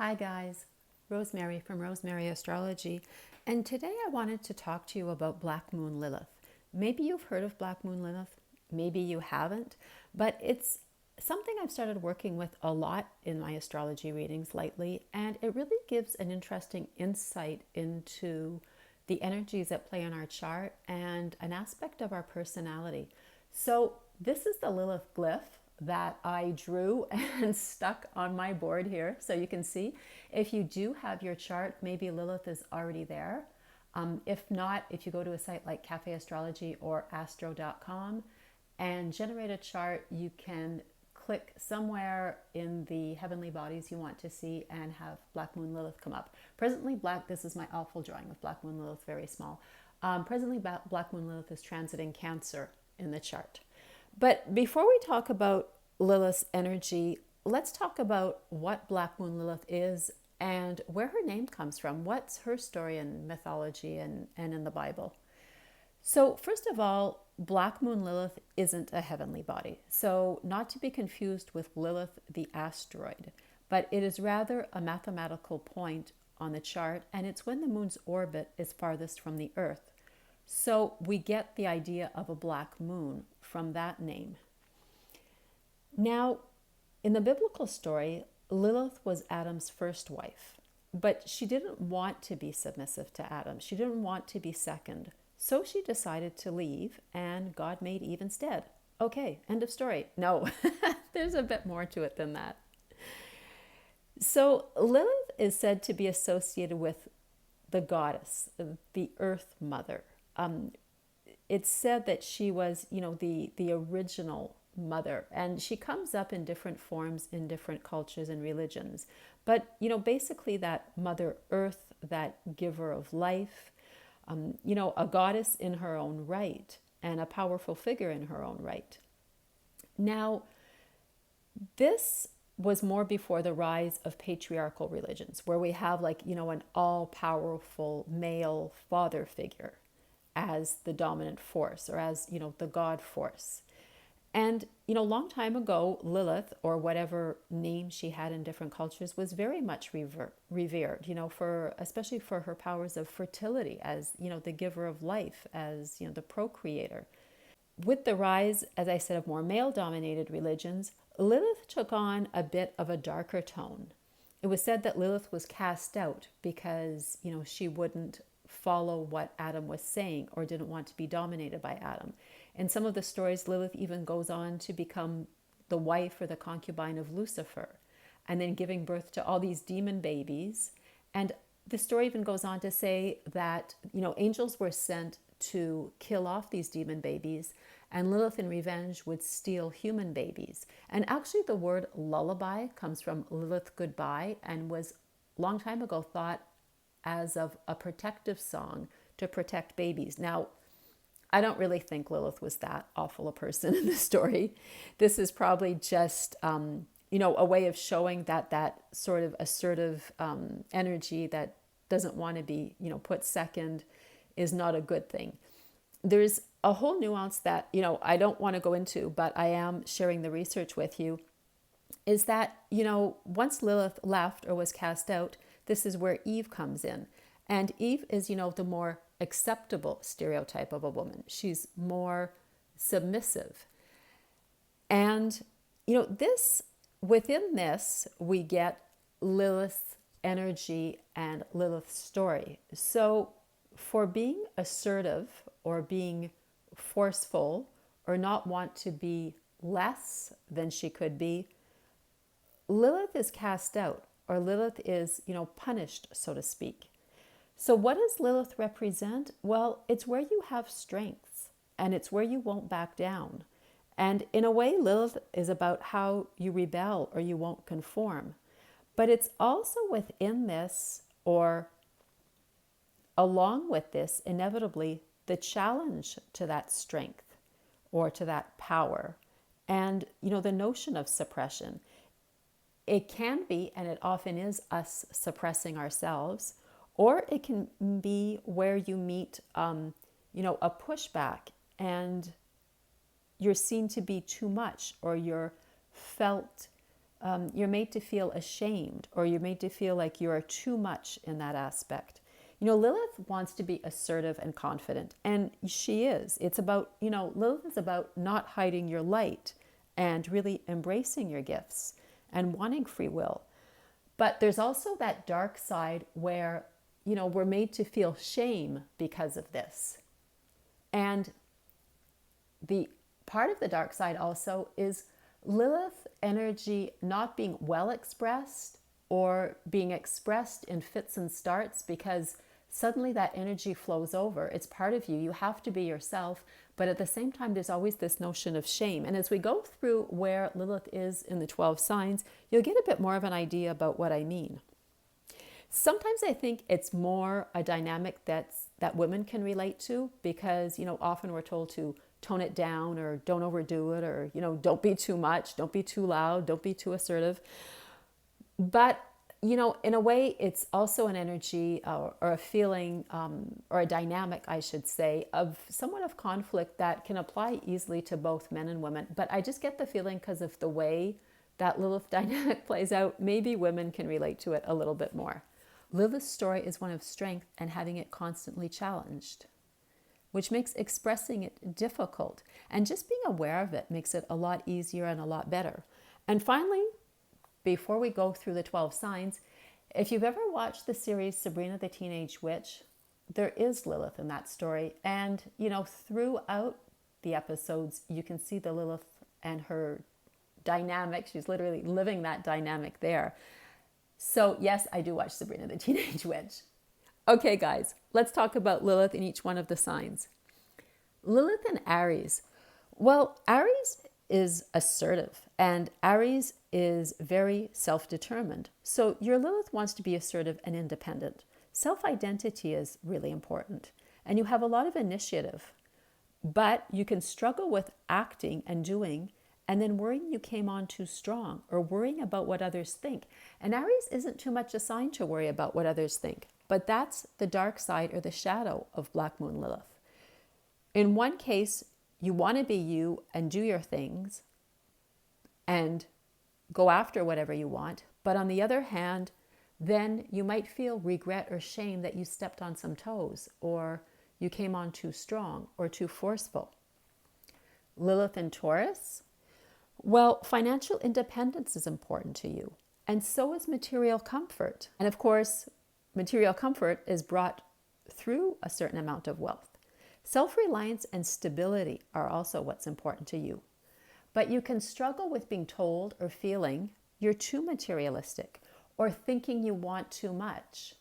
Hi guys, Rosemary from Rosemary Astrology, and today I wanted to talk to you about Black Moon Lilith. Maybe you've heard of Black Moon Lilith, maybe you haven't, but it's something I've started working with a lot in my astrology readings lately, and it really gives an interesting insight into the energies at play in our chart and an aspect of our personality. So this is the Lilith glyph that I drew and stuck on my board here. So you can see if you do have your chart, maybe Lilith is already there. If not, if you go to a site like Cafe Astrology or astro.com and generate a chart, you can click somewhere in the heavenly bodies you want to see and have Black Moon Lilith come up. Presently, this is my awful drawing of Black Moon Lilith, very small. Presently, Black Moon Lilith is transiting Cancer in the chart. But before we talk about Lilith's energy, let's talk about what Black Moon Lilith is and where her name comes from. What's her story in mythology and in the Bible? So first of all, Black Moon Lilith isn't a heavenly body. So not to be confused with Lilith the asteroid, but it is rather a mathematical point on the chart, and it's when the moon's orbit is farthest from the Earth. So we get the idea of a black moon from that name. Now, in the biblical story, Lilith was Adam's first wife, but she didn't want to be submissive to Adam. She didn't want to be second. So she decided to leave, and God made Eve instead. Okay, end of story. No, there's a bit more to it than that. So Lilith is said to be associated with the goddess, the Earth Mother. It's said that she was, the original mother, and she comes up in different forms in different cultures and religions. But, basically that Mother Earth, that giver of life, a goddess in her own right and a powerful figure in her own right. Now, this was more before the rise of patriarchal religions, where we have an all-powerful male father figure as the dominant force, or as, the God force. And, long time ago, Lilith, or whatever name she had in different cultures, was very much revered, especially for her powers of fertility as, the giver of life, as, the procreator. With the rise, as I said, of more male-dominated religions, Lilith took on a bit of a darker tone. It was said that Lilith was cast out because, she wouldn't follow what Adam was saying or didn't want to be dominated by Adam. In some of the stories, Lilith even goes on to become the wife or the concubine of Lucifer, and then giving birth to all these demon babies. And the story even goes on to say that, angels were sent to kill off these demon babies, and Lilith in revenge would steal human babies. And actually the word lullaby comes from Lilith goodbye, and was long time ago thought as of a protective song to protect babies. Now, I don't really think Lilith was that awful a person in the story. This is probably just, a way of showing that sort of assertive energy that doesn't want to be, put second is not a good thing. There's a whole nuance that, I don't want to go into, but I am sharing the research with you, is that, once Lilith left or was cast out, this is where Eve comes in. And Eve is, the more acceptable stereotype of a woman. She's more submissive. And, within this, we get Lilith's energy and Lilith's story. So for being assertive or being forceful or not want to be less than she could be, Lilith is cast out, or Lilith is, punished, so to speak. So what does Lilith represent? Well, it's where you have strengths, and it's where you won't back down. And in a way, Lilith is about how you rebel or you won't conform. But it's also within this, or along with this, inevitably, the challenge to that strength or to that power. And, the notion of suppression. It can be, and it often is, us suppressing ourselves, or it can be where you meet, a pushback, and you're seen to be too much, or you're felt You're made to feel ashamed, or you're made to feel like you are too much in that aspect. Lilith wants to be assertive and confident, and she is. It's about, Lilith is about not hiding your light and really embracing your gifts and wanting free will. But there's also that dark side where, we're made to feel shame because of this. And the part of the dark side also is Lilith energy not being well expressed or being expressed in fits and starts, because suddenly that energy flows over. It's part of you. You have to be yourself. But at the same time, there's always this notion of shame. And as we go through where Lilith is in the 12 signs, you'll get a bit more of an idea about what I mean. Sometimes I think it's more a dynamic that women can relate to, because, often we're told to tone it down, or don't overdo it, or, don't be too much, don't be too loud, don't be too assertive. But, in a way, it's also an energy or a feeling or a dynamic, I should say, of somewhat of conflict that can apply easily to both men and women. But I just get the feeling, because of the way that Lilith dynamic plays out, maybe women can relate to it a little bit more. Lilith's story is one of strength and having it constantly challenged, which makes expressing it difficult. And just being aware of it makes it a lot easier and a lot better. And finally, before we go through the 12 signs, if you've ever watched the series Sabrina the Teenage Witch, there is Lilith in that story. And, throughout the episodes, you can see the Lilith and her dynamic. She's literally living that dynamic there. So yes, I do watch Sabrina the Teenage Witch. Okay, guys, let's talk about Lilith in each one of the signs. Lilith and Aries. Well, Aries is assertive, and Aries is very self-determined. So your Lilith wants to be assertive and independent. Self-identity is really important, and you have a lot of initiative, but you can struggle with acting and doing, and then worrying you came on too strong, or worrying about what others think. And Aries isn't too much a sign to worry about what others think, but that's the dark side or the shadow of Black Moon Lilith. In one case, you want to be you and do your things and go after whatever you want. But on the other hand, then you might feel regret or shame that you stepped on some toes, or you came on too strong or too forceful. Lilith and Taurus. Well, financial independence is important to you, and so is material comfort. And of course, material comfort is brought through a certain amount of wealth. Self-reliance and stability are also what's important to you. But you can struggle with being told or feeling you're too materialistic, or thinking you want too much.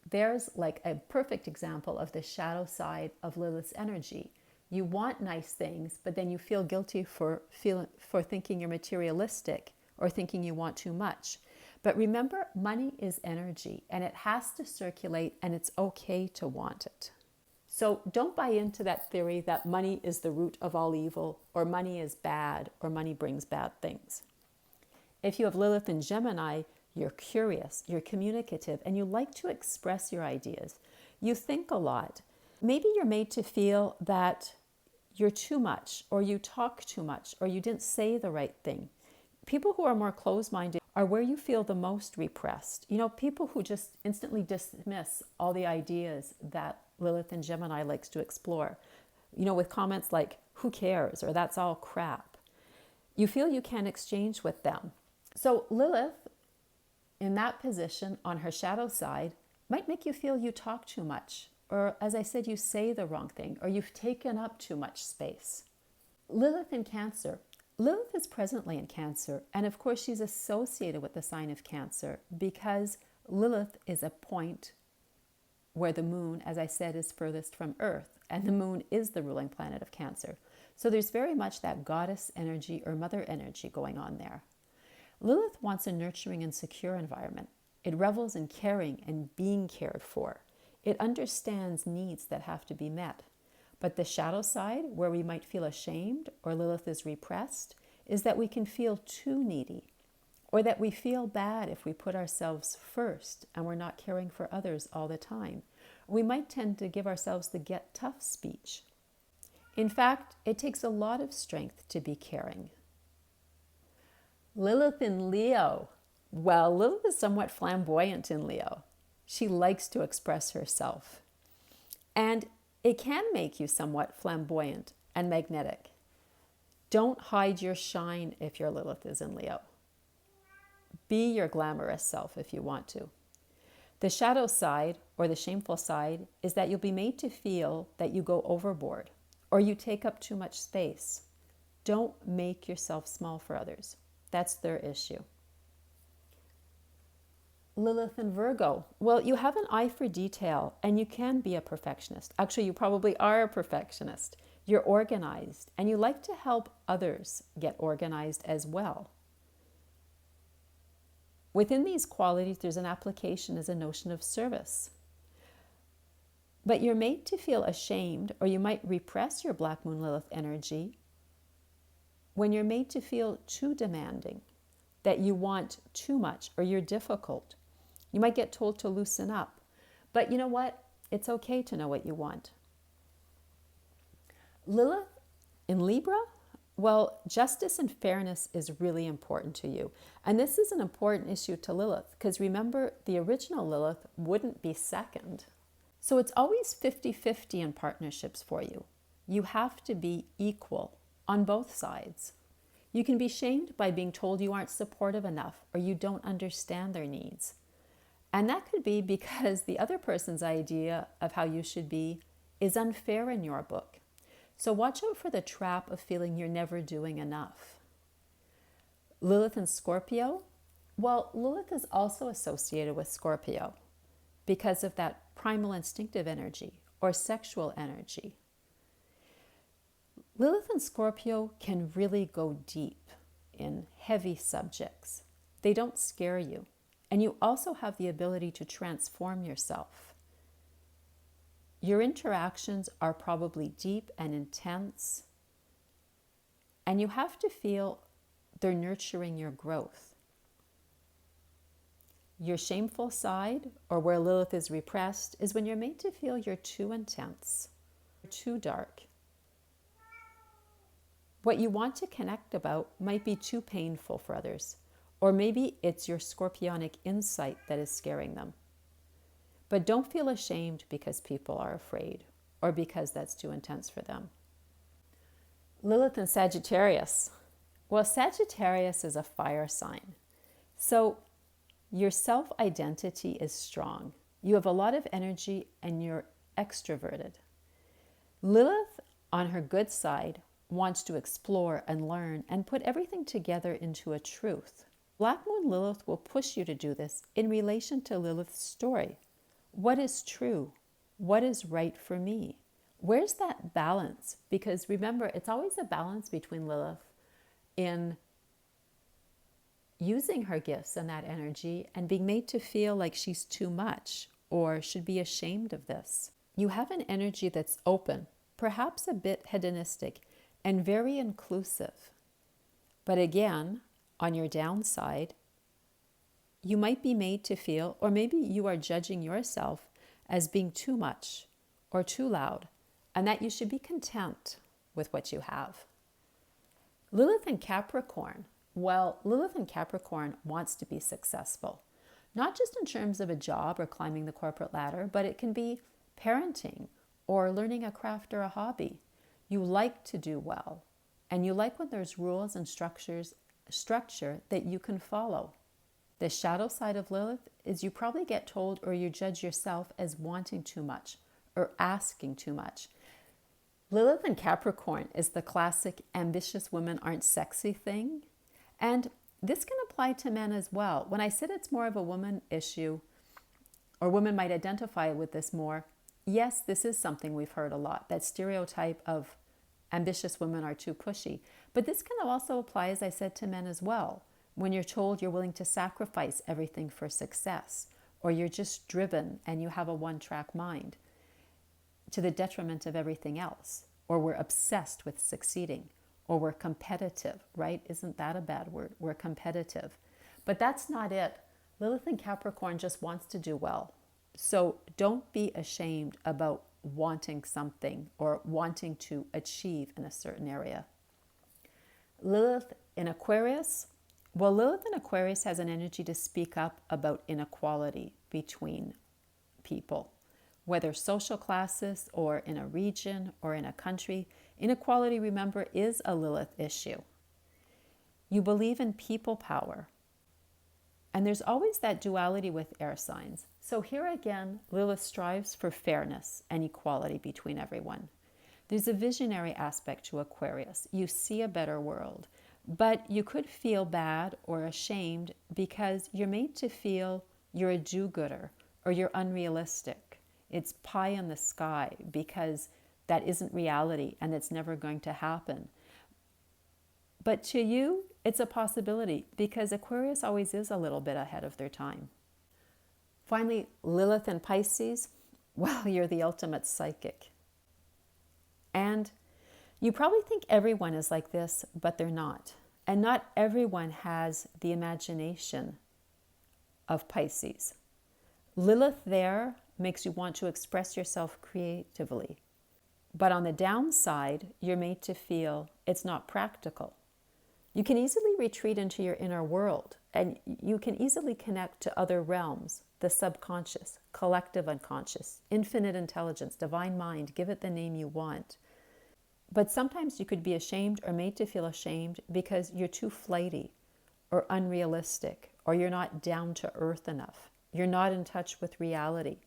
There's like a perfect example of the shadow side of Lilith's energy. You want nice things, but then you feel guilty for thinking you're materialistic, or thinking you want too much. But remember, money is energy, and it has to circulate, and it's okay to want it. So don't buy into that theory that money is the root of all evil, or money is bad, or money brings bad things. If you have Lilith in Gemini, you're curious, you're communicative, and you like to express your ideas. You think a lot. Maybe you're made to feel that you're too much, or you talk too much, or you didn't say the right thing. People who are more closed-minded are where you feel the most repressed. People who just instantly dismiss all the ideas that Lilith and Gemini likes to explore, with comments like, who cares, or that's all crap. You feel you can't exchange with them. So Lilith, in that position on her shadow side, might make you feel you talk too much, or as I said, you say the wrong thing, or you've taken up too much space. Lilith in Cancer. Lilith is presently in Cancer, and of course she's associated with the sign of Cancer because Lilith is a point where the moon, as I said, is furthest from Earth, and the moon is the ruling planet of Cancer. So there's very much that goddess energy or mother energy going on there. Lilith wants a nurturing and secure environment. It revels in caring and being cared for. It understands needs that have to be met. But the shadow side, where we might feel ashamed or Lilith is repressed, is that we can feel too needy, or that we feel bad if we put ourselves first and we're not caring for others all the time. We might tend to give ourselves the get tough speech. In fact, it takes a lot of strength to be caring. Lilith in Leo. Well, Lilith is somewhat flamboyant in Leo. She likes to express herself. And it can make you somewhat flamboyant and magnetic. Don't hide your shine if your Lilith is in Leo. Be your glamorous self if you want to. The shadow side, or the shameful side, is that you'll be made to feel that you go overboard or you take up too much space. Don't make yourself small for others. That's their issue. Lilith in Virgo. Well, you have an eye for detail and you can be a perfectionist. Actually, you probably are a perfectionist. You're organized and you like to help others get organized as well. Within these qualities, there's an application as a notion of service. But you're made to feel ashamed, or you might repress your Black Moon Lilith energy when you're made to feel too demanding, that you want too much, or you're difficult. You might get told to loosen up. But you know what? It's okay to know what you want. Lilith in Libra? Well, justice and fairness is really important to you. And this is an important issue to Lilith, because remember, the original Lilith wouldn't be second. So it's always 50-50 in partnerships for you. You have to be equal on both sides. You can be shamed by being told you aren't supportive enough or you don't understand their needs. And that could be because the other person's idea of how you should be is unfair in your book. So watch out for the trap of feeling you're never doing enough. Lilith and Scorpio? Well, Lilith is also associated with Scorpio because of that primal instinctive energy or sexual energy. Lilith and Scorpio can really go deep in heavy subjects. They don't scare you. And you also have the ability to transform yourself. Your interactions are probably deep and intense, and you have to feel they're nurturing your growth. Your shameful side, or where Lilith is repressed, is when you're made to feel you're too intense, too dark. What you want to connect about might be too painful for others, or maybe it's your scorpionic insight that is scaring them. But don't feel ashamed because people are afraid or because that's too intense for them. Lilith and Sagittarius. Well, Sagittarius is a fire sign. So your self-identity is strong. You have a lot of energy and you're extroverted. Lilith, on her good side, wants to explore and learn and put everything together into a truth. Black Moon Lilith will push you to do this in relation to Lilith's story. What is true? What is right for me? Where's that balance? Because remember, it's always a balance between Lilith in using her gifts and that energy and being made to feel like she's too much or should be ashamed of this. You have an energy that's open, perhaps a bit hedonistic, and very inclusive. But again, on your downside, you might be made to feel, or maybe you are judging yourself as being too much or too loud, and that you should be content with what you have. Lilith and Capricorn. Well, Lilith and Capricorn wants to be successful, not just in terms of a job or climbing the corporate ladder, but it can be parenting or learning a craft or a hobby. You like to do well, and you like when there's rules and structure that you can follow. The shadow side of Lilith is you probably get told or you judge yourself as wanting too much or asking too much. Lilith and Capricorn is the classic ambitious women aren't sexy thing. And this can apply to men as well. When I said it's more of a woman issue, or women might identify with this more, yes, this is something we've heard a lot, that stereotype of ambitious women are too pushy. But this can also apply, as I said, to men as well. When you're told you're willing to sacrifice everything for success, or you're just driven and you have a one-track mind to the detriment of everything else, or we're obsessed with succeeding, or we're competitive, right? Isn't that a bad word? We're competitive. But that's not it. Lilith in Capricorn just wants to do well. So don't be ashamed about wanting something or wanting to achieve in a certain area. Lilith in Aquarius. Well, Lilith in Aquarius has an energy to speak up about inequality between people, whether social classes or in a region or in a country. Inequality, remember, is a Lilith issue. You believe in people power. And there's always that duality with air signs. So here again, Lilith strives for fairness and equality between everyone. There's a visionary aspect to Aquarius. You see a better world, but you could feel bad or ashamed because you're made to feel you're a do-gooder or you're unrealistic. It's pie in the sky because that isn't reality and it's never going to happen. But to you, it's a possibility because Aquarius always is a little bit ahead of their time. Finally, Lilith and Pisces, well, you're the ultimate psychic. And you probably think everyone is like this, but they're not. And not everyone has the imagination of Pisces. Lilith there makes you want to express yourself creatively. But on the downside, you're made to feel it's not practical. You can easily retreat into your inner world, and you can easily connect to other realms, the subconscious, collective unconscious, infinite intelligence, divine mind, give it the name you want. But sometimes you could be ashamed or made to feel ashamed because you're too flighty or unrealistic, or you're not down to earth enough. You're not in touch with reality.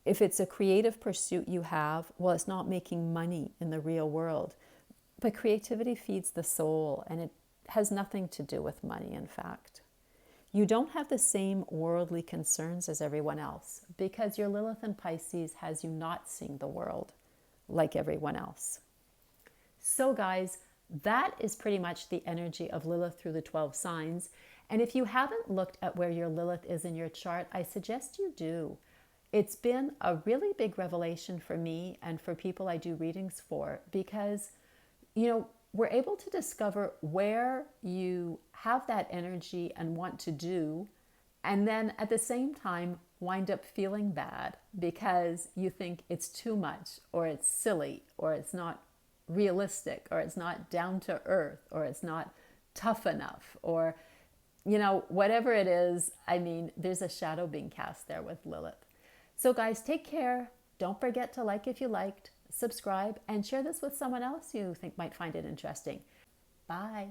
If it's a creative pursuit you have, well, it's not making money in the real world. But creativity feeds the soul, and it has nothing to do with money, in fact. You don't have the same worldly concerns as everyone else because your Lilith in Pisces has you not seeing the world like everyone else. So guys, that is pretty much the energy of Lilith through the 12 signs. And if you haven't looked at where your Lilith is in your chart, I suggest you do. It's been a really big revelation for me and for people I do readings for because we're able to discover where you have that energy and want to do, and then at the same time wind up feeling bad because you think it's too much, or it's silly, or it's not realistic, or it's not down to earth, or it's not tough enough, or, whatever it is. I mean, there's a shadow being cast there with Lilith. So guys, take care. Don't forget to like if you liked, subscribe, and share this with someone else you think might find it interesting. Bye.